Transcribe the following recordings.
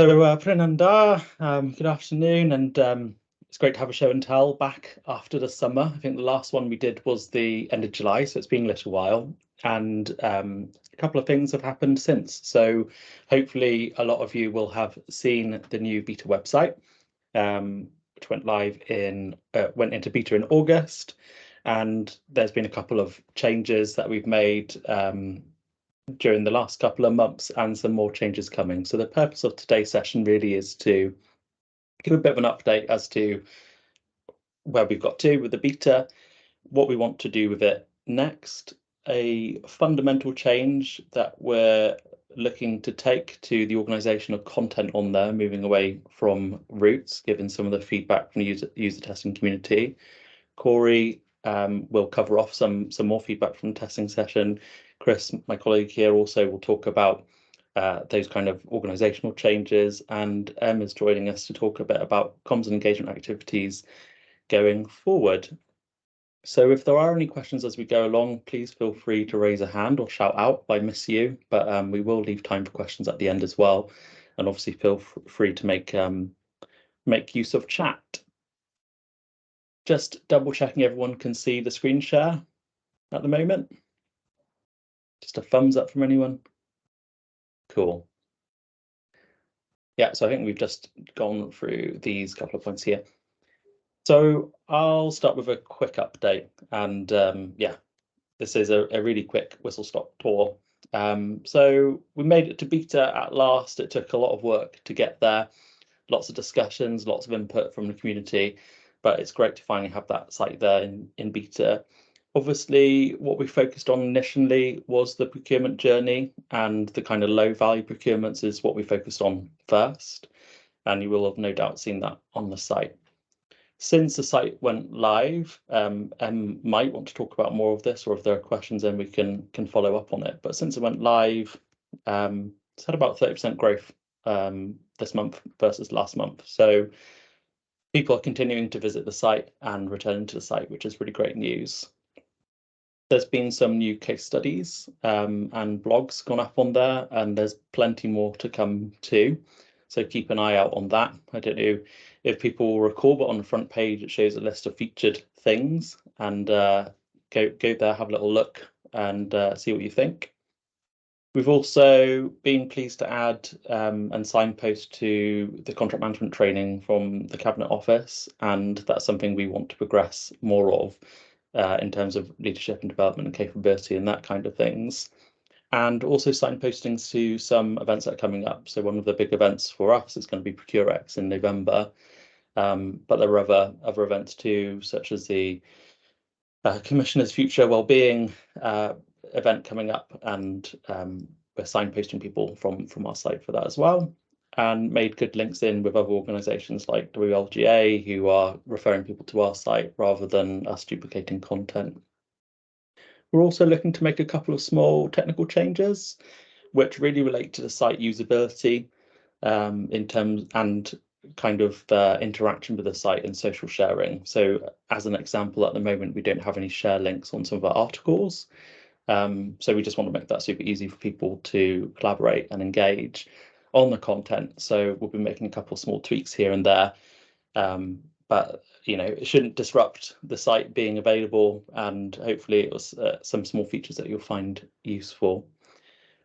So, Prenanda, good afternoon, and it's great to have a show and tell back after the summer. I think the last one we did was the end of July, so it's been a little while, and a couple of things have happened since. So, hopefully, a lot of you will have seen the new beta website, which went into beta in August, and there's been a couple of changes that we've made during the last couple of months and some more changes coming. So the purpose of today's session really is to give a bit of an update as to where we've got to with the beta, what we want to do with it next, a fundamental change that we're looking to take to the organization of content on there, moving away from roots, given some of the feedback from the user testing community. Corey will cover off some more feedback from the testing session. Chris, my colleague here, also will talk about those kind of organizational changes, and Em is joining us to talk a bit about comms and engagement activities going forward. So if there are any questions as we go along, please feel free to raise a hand or shout out if I miss you, but we will leave time for questions at the end as well. And obviously feel free to make use of chat. Just double checking everyone can see the screen share at the moment. Just a thumbs up from anyone. Cool. Yeah, so I think we've just gone through these couple of points here. So I'll start with a quick update, and yeah, this is a really quick whistle-stop tour. So we made it to beta at last. It took a lot of work to get there, lots of discussions, lots of input from the community, but it's great to finally have that site there in beta. Obviously, what we focused on initially was the procurement journey, and the kind of low value procurements is what we focused on first, and you will have no doubt seen that on the site. Since the site went live, Em might want to talk about more of this, or if there are questions, then we can follow up on it. But since it went live, it's had about 30% growth this month versus last month. So people are continuing to visit the site and returning to the site, which is really great news. There's been some new case studies and blogs gone up on there, and there's plenty more to come too. So keep an eye out on that. I don't know if people will recall, but on the front page, it shows a list of featured things, and go there, have a little look and see what you think. We've also been pleased to add and signpost to the contract management training from the Cabinet Office, and that's something we want to progress more of in terms of leadership and development and capability and that kind of things. And also signpostings to some events that are coming up. So one of the big events for us is going to be ProcureX in November, but there are other events too, such as the Commissioner's Future Wellbeing event coming up, and we're signposting people from our site for that as well, and made good links in with other organisations like WLGA, who are referring people to our site rather than us duplicating content. We're also looking to make a couple of small technical changes, which really relate to the site usability in terms and kind of interaction with the site and social sharing. So as an example, at the moment, we don't have any share links on some of our articles. So we just want to make that super easy for people to collaborate and engage on the content. So we'll be making a couple of small tweaks here and there, but it shouldn't disrupt the site being available, and hopefully it was some small features that you'll find useful.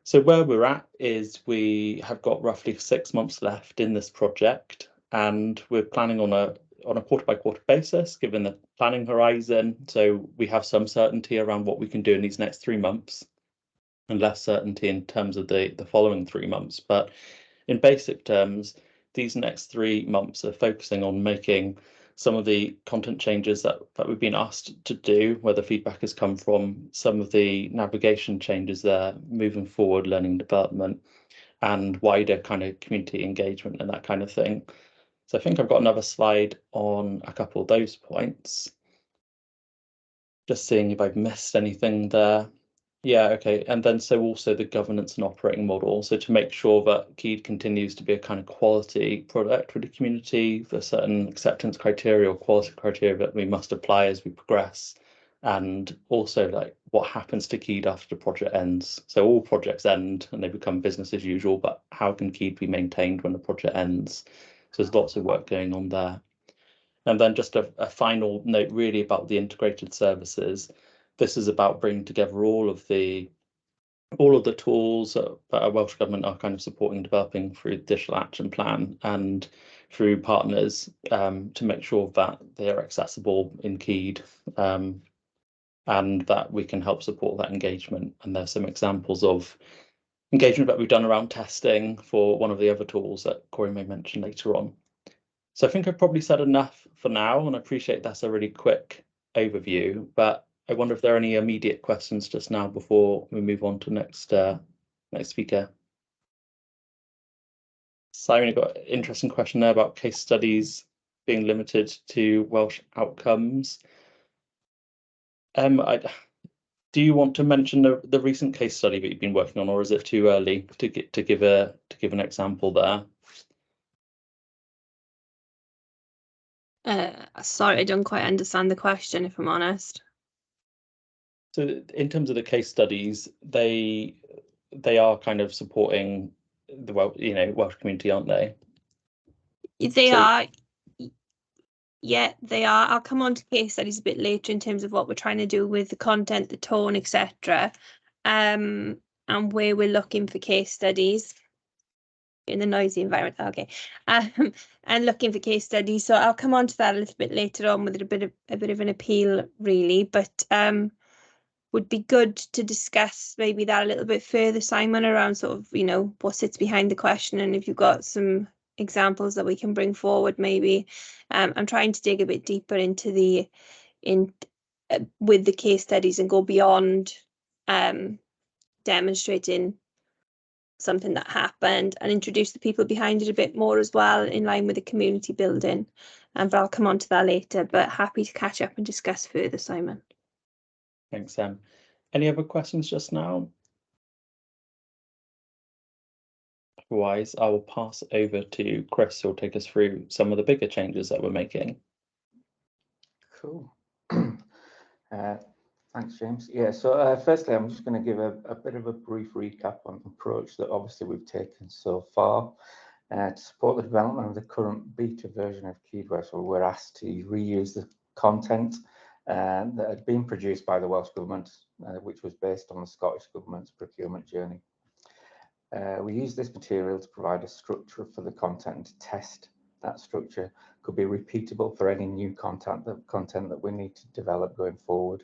So where we're at is we have got roughly 6 months left in this project, and we're planning on a quarter by quarter basis, given the planning horizon. So we have some certainty around what we can do in these next 3 months, and less certainty in terms of the following 3 months. But in basic terms, these next 3 months are focusing on making some of the content changes that we've been asked to do, where the feedback has come from, some of the navigation changes there, moving forward, learning and development, and wider kind of community engagement and that kind of thing. So I think I've got another slide on a couple of those points. Just seeing if I've missed anything there. Yeah, okay. And then so also the governance and operating model. So to make sure that Keyed continues to be a kind of quality product for the community, for certain acceptance criteria or quality criteria that we must apply as we progress. and also like what happens to Keed after the project ends. So all projects end and they become business as usual, but how can Keed be maintained when the project ends? So there's lots of work going on there. And then just a final note really about the integrated services. This is about bringing together all of the tools that our Welsh Government are kind of supporting and developing through the Digital Action Plan and through partners to make sure that they are accessible in Keed and that we can help support that engagement. And there's some examples of engagement that we've done around testing for one of the other tools that Corey may mention later on. So I think I've probably said enough for now, and I appreciate that's a really quick overview, but I wonder if there are any immediate questions just now before we move on to next speaker. Simon, you've got an interesting question there about case studies being limited to Welsh outcomes. Do you want to mention the recent case study that you've been working on, or is it too early to give an example there? Sorry, I don't quite understand the question, if I'm honest. So in terms of the case studies, they are kind of supporting the Welsh community, aren't they? They are. Yeah, they are. I'll come on to case studies a bit later in terms of what we're trying to do with the content, the tone, etc. And where we're looking for case studies in the noisy environment. Okay. And looking for case studies. So I'll come on to that a little bit later on with a bit of an appeal, really. But would be good to discuss maybe that a little bit further, Simon, around sort of, what sits behind the question, and if you've got some examples that we can bring forward, maybe. I'm trying to dig a bit deeper into with the case studies and go beyond demonstrating something that happened and introduce the people behind it a bit more as well, in line with the community building. But I'll come on to that later, but happy to catch up and discuss further, Simon. Thanks, Sam. Any other questions just now? Otherwise, I will pass over to Chris, who'll take us through some of the bigger changes that we're making. Cool. Thanks, James. Yeah, so firstly, I'm just going to give a bit of a brief recap on the approach that obviously we've taken so far to support the development of the current beta version of Keedware. So we're asked to reuse the content that had been produced by the Welsh Government, which was based on the Scottish Government's procurement journey. We use this material to provide a structure for the content and to test that structure could be repeatable for any new content that we need to develop going forward.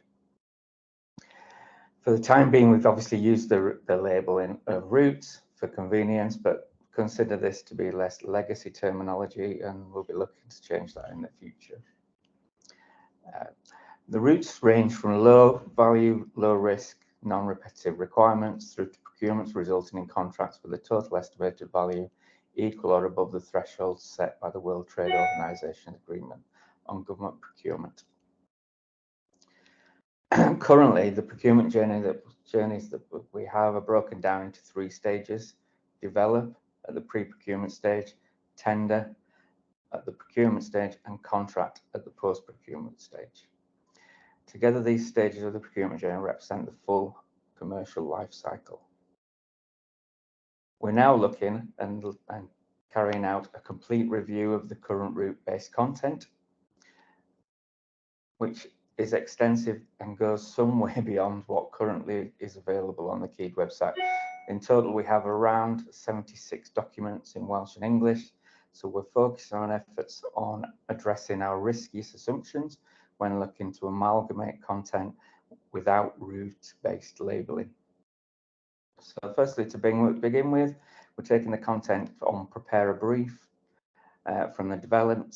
For the time being, we've obviously used the labeling of routes for convenience, but consider this to be less legacy terminology, and we'll be looking to change that in the future. The routes range from low value, low risk, non-repetitive requirements through to procurements resulting in contracts with a total estimated value equal or above the threshold set by the World Trade Organization Agreement on Government Procurement. Currently, the procurement journeys that we have are broken down into 3 stages: develop at the pre-procurement stage, tender at the procurement stage, and contract at the post-procurement stage. Together, these stages of the procurement journey represent the full commercial life cycle. We're now looking and carrying out a complete review of the current route-based content, which is extensive and goes some way beyond what currently is available on the Keed website. In total, we have around 76 documents in Welsh and English, so we're focusing on efforts on addressing our riskiest assumptions when looking to amalgamate content without route-based labelling. So firstly, to begin with, we're taking the content on prepare a brief from the development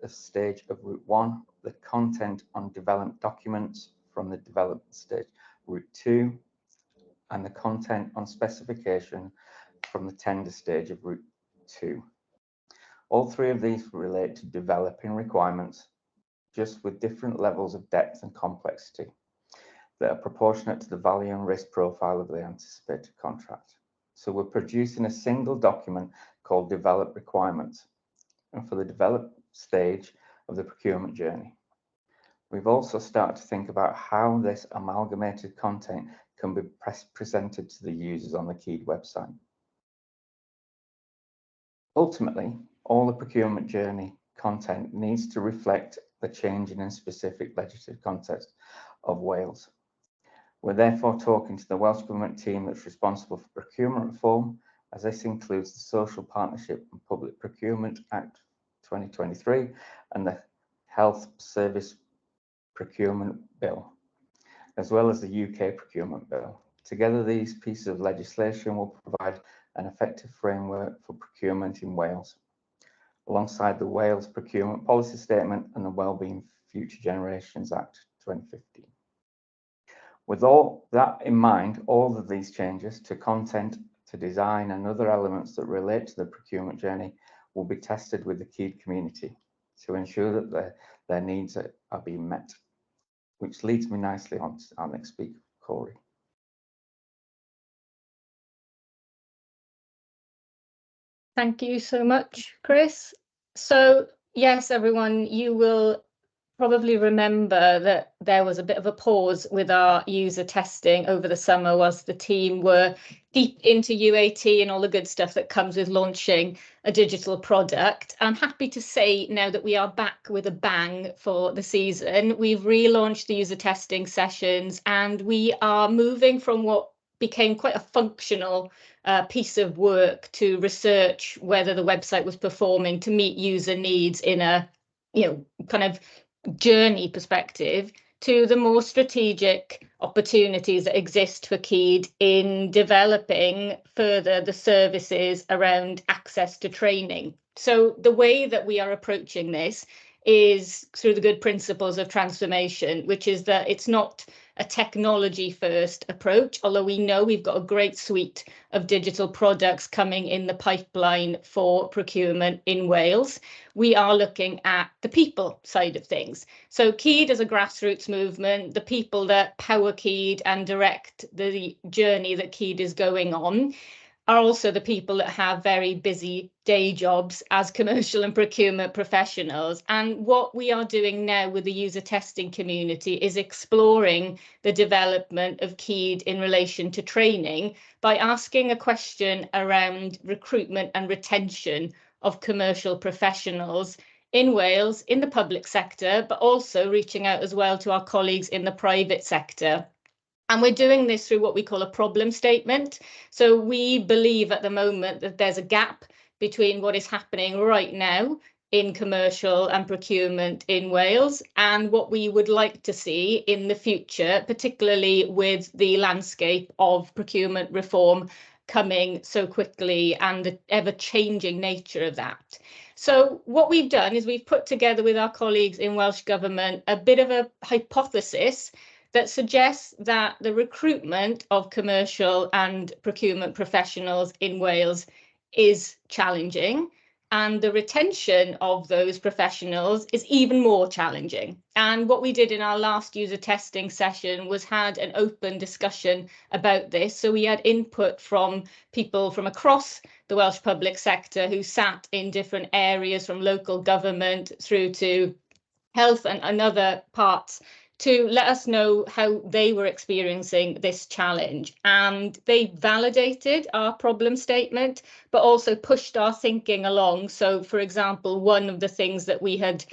stage of route 1, the content on development documents from the development stage route 2, and the content on specification from the tender stage of route 2. All 3 of these relate to developing requirements, just with different levels of depth and complexity that are proportionate to the value and risk profile of the anticipated contract. So we're producing a single document called Develop Requirements, and for the develop stage of the procurement journey. We've also started to think about how this amalgamated content can be presented to the users on the Keyed website. Ultimately, all the procurement journey content needs to reflect the changing and specific legislative context of Wales. We're therefore talking to the Welsh Government team that's responsible for procurement reform, as this includes the Social Partnership and Public Procurement Act 2023 and the Health Service Procurement Bill, as well as the UK Procurement Bill. Together, these pieces of legislation will provide an effective framework for procurement in Wales, alongside the Wales Procurement Policy Statement and the Wellbeing Future Generations Act 2015. With all that in mind, all of these changes to content, to design and other elements that relate to the procurement journey will be tested with the Keyed community to ensure that their needs are being met, which leads me nicely on to our next speaker, Corey. Thank you so much, Chris. So yes, everyone, you will probably remember that there was a bit of a pause with our user testing over the summer whilst the team were deep into UAT and all the good stuff that comes with launching a digital product. I'm happy to say now that we are back with a bang for the season. We've relaunched the user testing sessions and we are moving from what became quite a functional piece of work to research whether the website was performing to meet user needs in a kind of journey perspective to the more strategic opportunities that exist for Keyed in developing further the services around access to training. So the way that we are approaching this is through the good principles of transformation, which is that it's not a technology first approach, although we know we've got a great suite of digital products coming in the pipeline for procurement in Wales. We are looking at the people side of things. So Keyed as a grassroots movement, the people that power Keyed and direct the journey that Keyed is going on, are also the people that have very busy day jobs as commercial and procurement professionals. And what we are doing now with the user testing community is exploring the development of Keyed in relation to training by asking a question around recruitment and retention of commercial professionals in Wales, in the public sector, but also reaching out as well to our colleagues in the private sector. And we're doing this through what we call a problem statement. So we believe at the moment that there's a gap between what is happening right now in commercial and procurement in Wales and what we would like to see in the future, particularly with the landscape of procurement reform coming so quickly and the ever-changing nature of that. So what we've done is we've put together with our colleagues in Welsh Government a bit of a hypothesis that suggests that the recruitment of commercial and procurement professionals in Wales is challenging and the retention of those professionals is even more challenging. And what we did in our last user testing session was had an open discussion about this. So we had input from people from across the Welsh public sector who sat in different areas, from local government through to health and other parts, to let us know how they were experiencing this challenge. And they validated our problem statement, but also pushed our thinking along. So, for example, one of the things that we had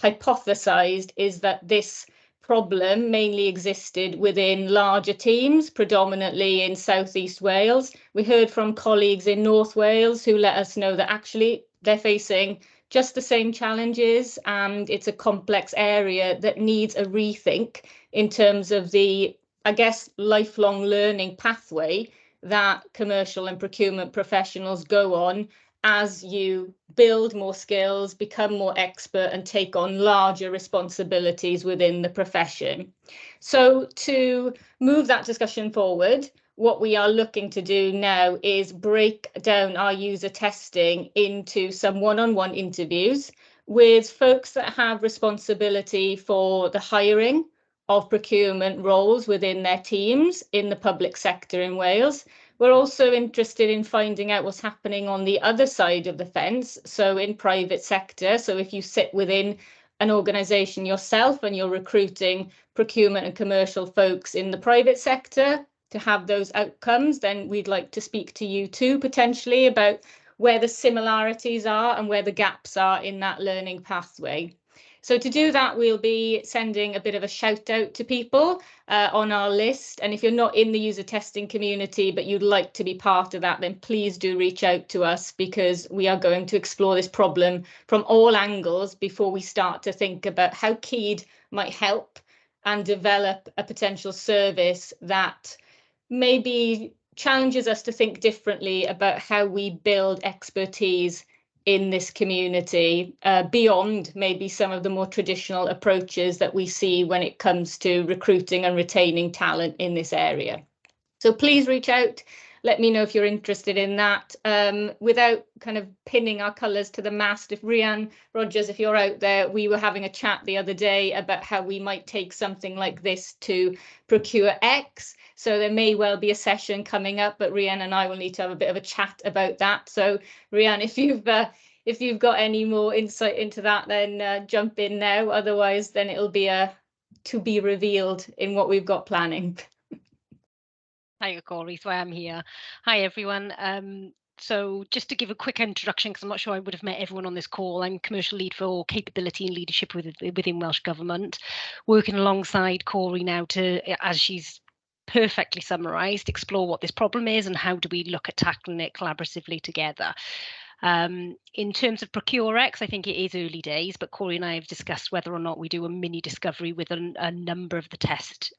hypothesized is that this problem mainly existed within larger teams, predominantly in South East Wales. We heard from colleagues in North Wales who let us know that actually they're facing just the same challenges, and it's a complex area that needs a rethink in terms of the, I guess, lifelong learning pathway that commercial and procurement professionals go on as you build more skills, become more expert and take on larger responsibilities within the profession. So to move that discussion forward, what we are looking to do now is break down our user testing into some one-on-one interviews with folks that have responsibility for the hiring of procurement roles within their teams in the public sector in Wales. We're also interested in finding out what's happening on the other side of the fence, so in private sector. So if you sit within an organisation yourself and you're recruiting procurement and commercial folks in the private sector to have those outcomes, then we'd like to speak to you too, potentially, about where the similarities are and where the gaps are in that learning pathway. So to do that, we'll be sending a bit of a shout out to people on our list. And if you're not in the user testing community, but you'd like to be part of that, then please do reach out to us, because we are going to explore this problem from all angles before we start to think about how KEED might help and develop a potential service that maybe challenges us to think differently about how we build expertise in this community, beyond maybe some of the more traditional approaches that we see when it comes to recruiting and retaining talent in this area. So please reach out. Let me know if you're interested in that. Without kind of pinning our colours to the mast, if Rhian Rogers, if you're out there, we were having a chat the other day about how we might take something like this to Procure X. So there may well be a session coming up, but Rhian and I will need to have a bit of a chat about that. So Rhian, if you've got any more insight into that, then jump in now. Otherwise, then it'll be a to be revealed in what we've got planning. Hi, Corey. So I am here. Hi, everyone. So just to give a quick introduction, because I'm not sure I would have met everyone on this call, I'm Commercial Lead for Capability and Leadership within Welsh Government, working alongside Corey now to, as she's perfectly summarised, explore what this problem is and how do we look at tackling it collaboratively together. In terms of Procure X, I think it is early days, but Corey and I have discussed whether or not we do a mini discovery with a number of the test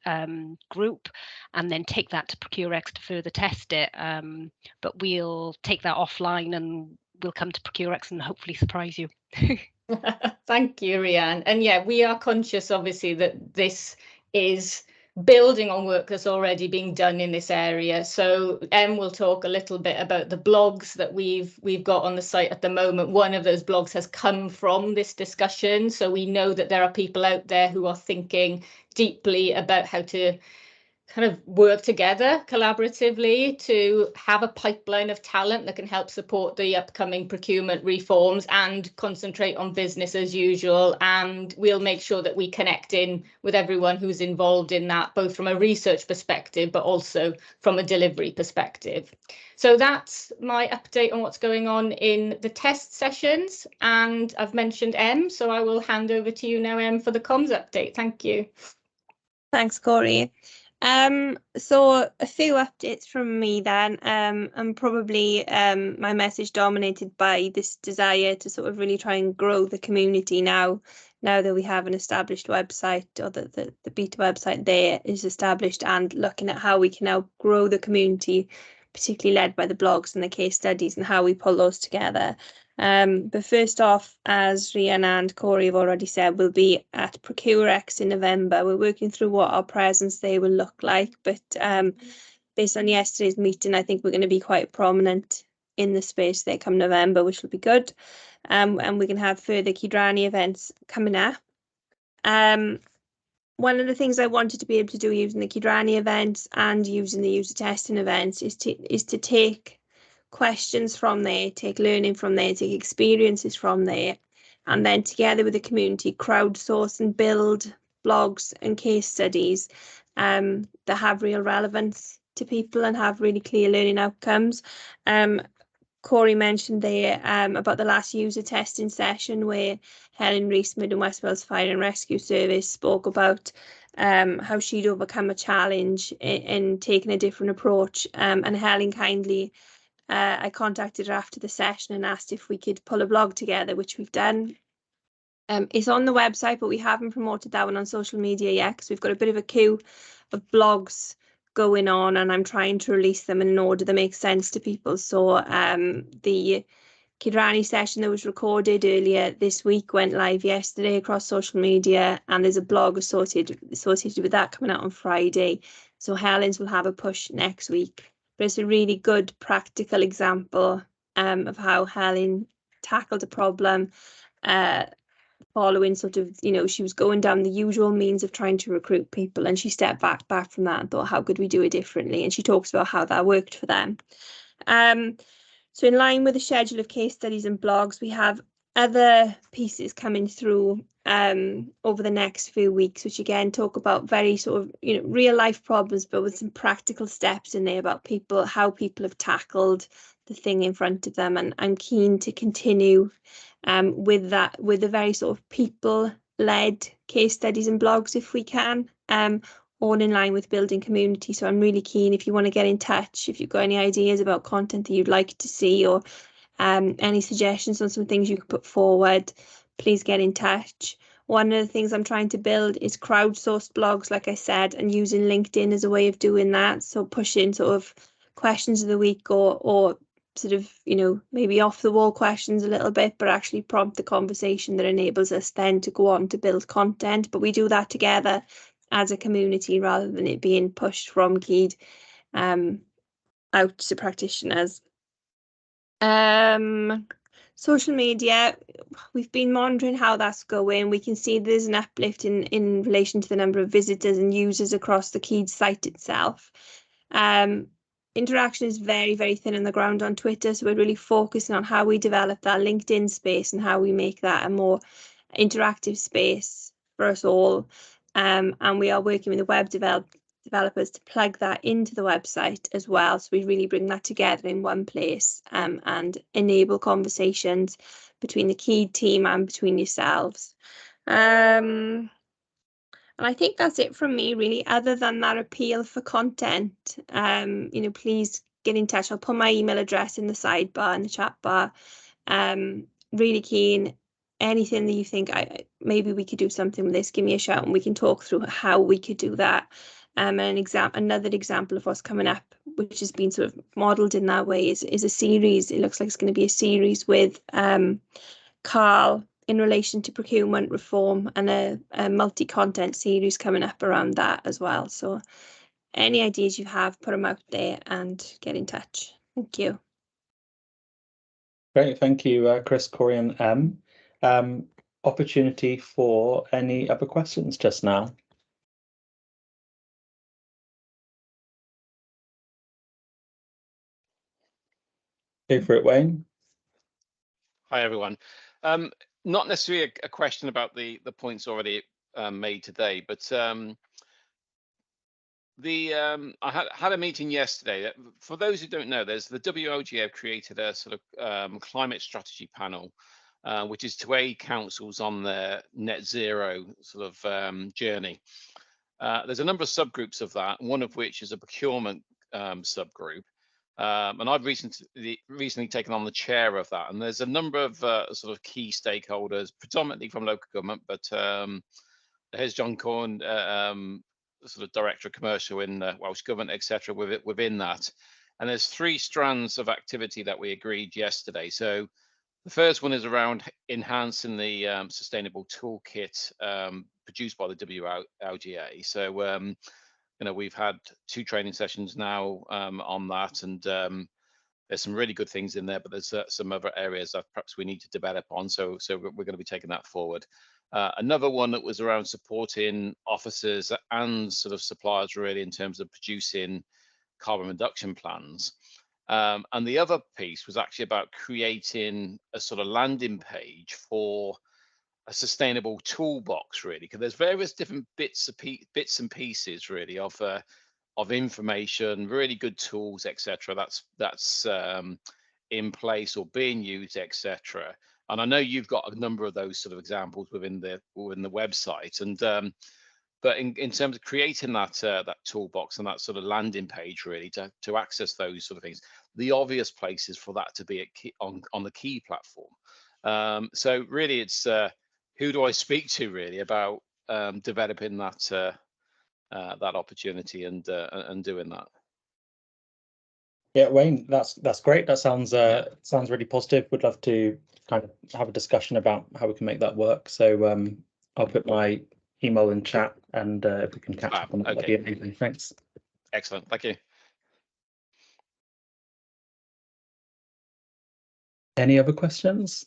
group and then take that to Procure X to further test it. But we'll take that offline and we'll come to Procure X and hopefully surprise you. Thank you, Rhian. And yeah, we are conscious, obviously, that this is building on work that's already being done in this area. So will talk a little bit about the blogs that we've got on the site at the moment. One of those blogs has come from this discussion. So we know that there are people out there who are thinking deeply about how to kind of work together collaboratively to have a pipeline of talent that can help support the upcoming procurement reforms and concentrate on business as usual. And we'll make sure that we connect in with everyone who's involved in that, both from a research perspective, but also from a delivery perspective. So that's my update on what's going on in the test sessions. And I've mentioned so I will hand over to you now, for the comms update. Thank you. Thanks, Corey. So a few updates from me then, and probably my message dominated by this desire to sort of really try and grow the community now that we have an established website, or the beta website there is established, and looking at how we can now grow the community, particularly led by the blogs and the case studies and how we pull those together. But first off, as Rhian and Corey have already said, we'll be at Procure X in November. We're working through what our presence there will look like, but based on yesterday's meeting, I think we're going to be quite prominent in the space there come November, which will be good. And we can have further Kydrani events coming up. One of the things I wanted to be able to do using the Kydrani events and using the user testing events is to take questions from there, take learning from there, take experiences from there, and then together with the community crowdsource and build blogs and case studies that have real relevance to people and have really clear learning outcomes. Corey mentioned there about the last user testing session where Helen Rees, Mid and West Wales Fire and Rescue Service, spoke about how she'd overcome a challenge in taking a different approach, and Helen kindly I contacted her after the session and asked if we could pull a blog together, which we've done. It's on the website, but we haven't promoted that one on social media yet because we've got a bit of a queue of blogs going on and I'm trying to release them in an order that makes sense to people. So the Kydrani session that was recorded earlier this week went live yesterday across social media, and there's a blog associated with that coming out on Friday. So Helen's will have a push next week. But it's a really good practical example of how Helen tackled a problem following sort of, she was going down the usual means of trying to recruit people, and she stepped back from that and thought, how could we do it differently? And she talks about how that worked for them. So in line with the schedule of case studies and blogs, we have other pieces coming through over the next few weeks, which again talk about very sort of real life problems, but with some practical steps in there about how people have tackled the thing in front of them. And I'm keen to continue with the very sort of people-led case studies and blogs if we can, all in line with building community. So I'm really keen, if you want to get in touch, if you've got any ideas about content that you'd like to see, or any suggestions on some things you could put forward, please get in touch. One of the things I'm trying to build is crowdsourced blogs, like I said, and using LinkedIn as a way of doing that. So pushing sort of questions of the week, or sort of, maybe off the wall questions a little bit, but actually prompt the conversation that enables us then to go on to build content. But we do that together as a community rather than it being pushed from Keed out to practitioners. Social media, we've been monitoring how that's going. We can see there's an uplift in relation to the number of visitors and users across the Keed site itself. Interaction is very, very thin on the ground on Twitter, so we're really focusing on how we develop that LinkedIn space and how we make that a more interactive space for us all. And we are working with the web developers to plug that into the website as well, so we really bring that together in one place, and enable conversations between the Keed team and between yourselves. And I think that's it from me, really, other than that appeal for content. Please get in touch. I'll put my email address in the sidebar, in the chat bar. Really keen. Anything that you think maybe we could do something with this, give me a shout and we can talk through how we could do that. Another example of what's coming up, which has been sort of modelled in that way, is a series. It looks like it's going to be a series with Carl in relation to procurement reform, and a multi-content series coming up around that as well. So any ideas you have, put them out there and get in touch. Thank you. Great, thank you, Chris, Corey and Em. Opportunity for any other questions just now? Go for it, Wayne. Hi, everyone. Not necessarily a question about the points already made today, but I had a meeting yesterday. For those who don't know, there's the WLG have created a sort of climate strategy panel, which is to aid councils on their net zero sort of journey. There's a number of subgroups of that, one of which is a procurement subgroup. And I've recently taken on the chair of that, and there's a number of sort of key stakeholders, predominantly from local government, but there's John Corn, sort of director of commercial in Welsh government, etc. within that. And there's 3 strands of activity that we agreed yesterday. So the first one is around enhancing the sustainable toolkit produced by the WLGA. So we've had 2 training sessions now on that, and there's some really good things in there, but there's some other areas that perhaps we need to develop on. So we're going to be taking that forward. Another one that was around supporting officers and sort of suppliers, really, in terms of producing carbon reduction plans. And the other piece was actually about creating a sort of landing page for a sustainable toolbox, really, because there's various different bits and pieces, really, of information, really good tools, etc. That's in place or being used, etc. And I know you've got a number of those sort of examples within the website. And but in terms of creating that that toolbox and that sort of landing page, really, to access those sort of things, the obvious places for that to be on the Key platform. So really, it's who do I speak to, really, about developing that that opportunity and doing that. Yeah, Wayne, that's great. That sounds really positive. Would love to kind of have a discussion about how we can make that work. So I'll put my email in chat, and if we can catch up on that, that'd be amazing. Thanks. Excellent. Thank you. Any other questions?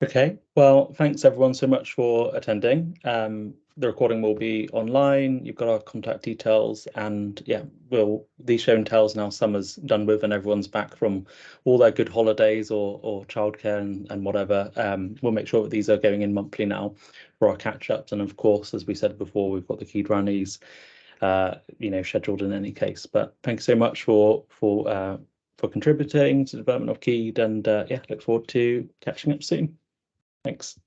Okay, well, thanks everyone so much for attending. The recording will be online. You've got our contact details, and yeah, these show and tells now summer's done with and everyone's back from all their good holidays or childcare and whatever. We'll make sure that these are going in monthly now for our catch-ups, and of course, as we said before, we've got the Keed Runnies, scheduled in any case. But thanks so much for contributing to the development of Keed, and yeah, look forward to catching up soon. Thanks.